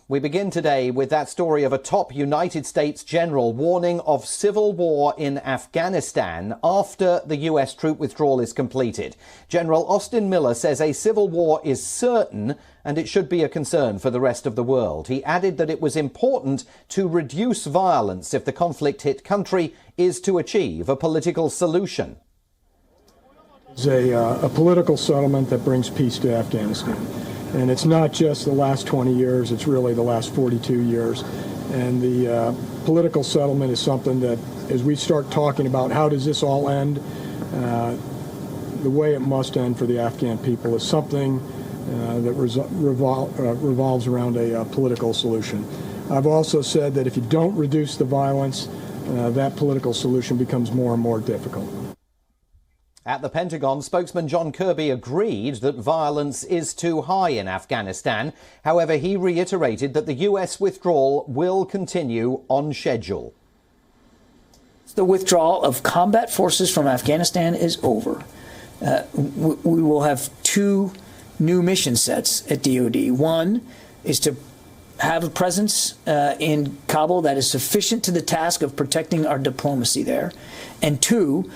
We begin today with that story of a top United States general warning of civil war in Afghanistan after the US troop withdrawal is completed. General Austin Miller says a civil war is certain and it should be a concern for the rest of the world. He added that it was important to reduce violence if the conflict-hit country is to achieve a political solution. It's a political settlement that brings peace to Afghanistan. And it's not just the last 20 years, it's really the last 42 years. And the political settlement is something that, as we start talking about how does this all end, the way it must end for the Afghan people is something that revolves around a political solution. I've also said that if you don't reduce the violence, that political solution becomes more and more difficult. At the Pentagon, spokesman John Kirby agreed that violence is too high in Afghanistan. However, he reiterated that the US withdrawal will continue on schedule. The withdrawal of combat forces from Afghanistan is over. We will have two new mission sets at DoD. One is to have a presence in Kabul that is sufficient to the task of protecting our diplomacy there. And two,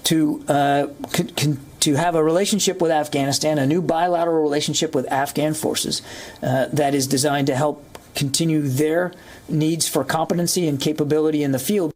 to have a relationship with Afghanistan, a new bilateral relationship with Afghan forces that is designed to help continue their needs for competency and capability in the field.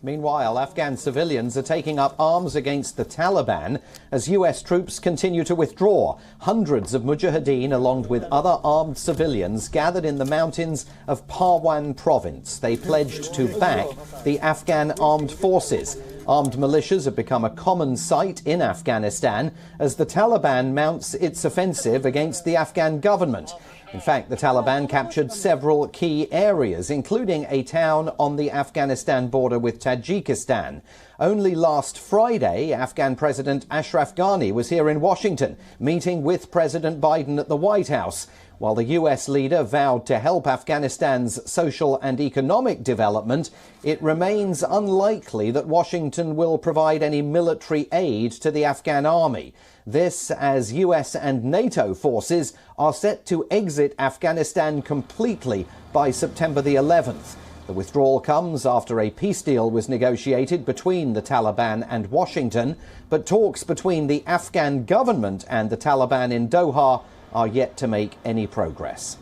Meanwhile, Afghan civilians are taking up arms against the Taliban as US troops continue to withdraw. Hundreds of mujahideen, along with other armed civilians, gathered in the mountains of Parwan province. They pledged to back the Afghan armed forces. Armed militias have become a common sight in Afghanistan as the Taliban mounts its offensive against the Afghan government. In fact, the Taliban captured several key areas, including a town on the Afghanistan border with Tajikistan. Only last Friday, Afghan President Ashraf Ghani was here in Washington, meeting with President Biden at the White House. While the US leader vowed to help Afghanistan's social and economic development, it remains unlikely that Washington will provide any military aid to the Afghan army. This as US and NATO forces are set to exit Afghanistan completely by September the 11th. The withdrawal comes after a peace deal was negotiated between the Taliban and Washington, but talks between the Afghan government and the Taliban in Doha are yet to make any progress.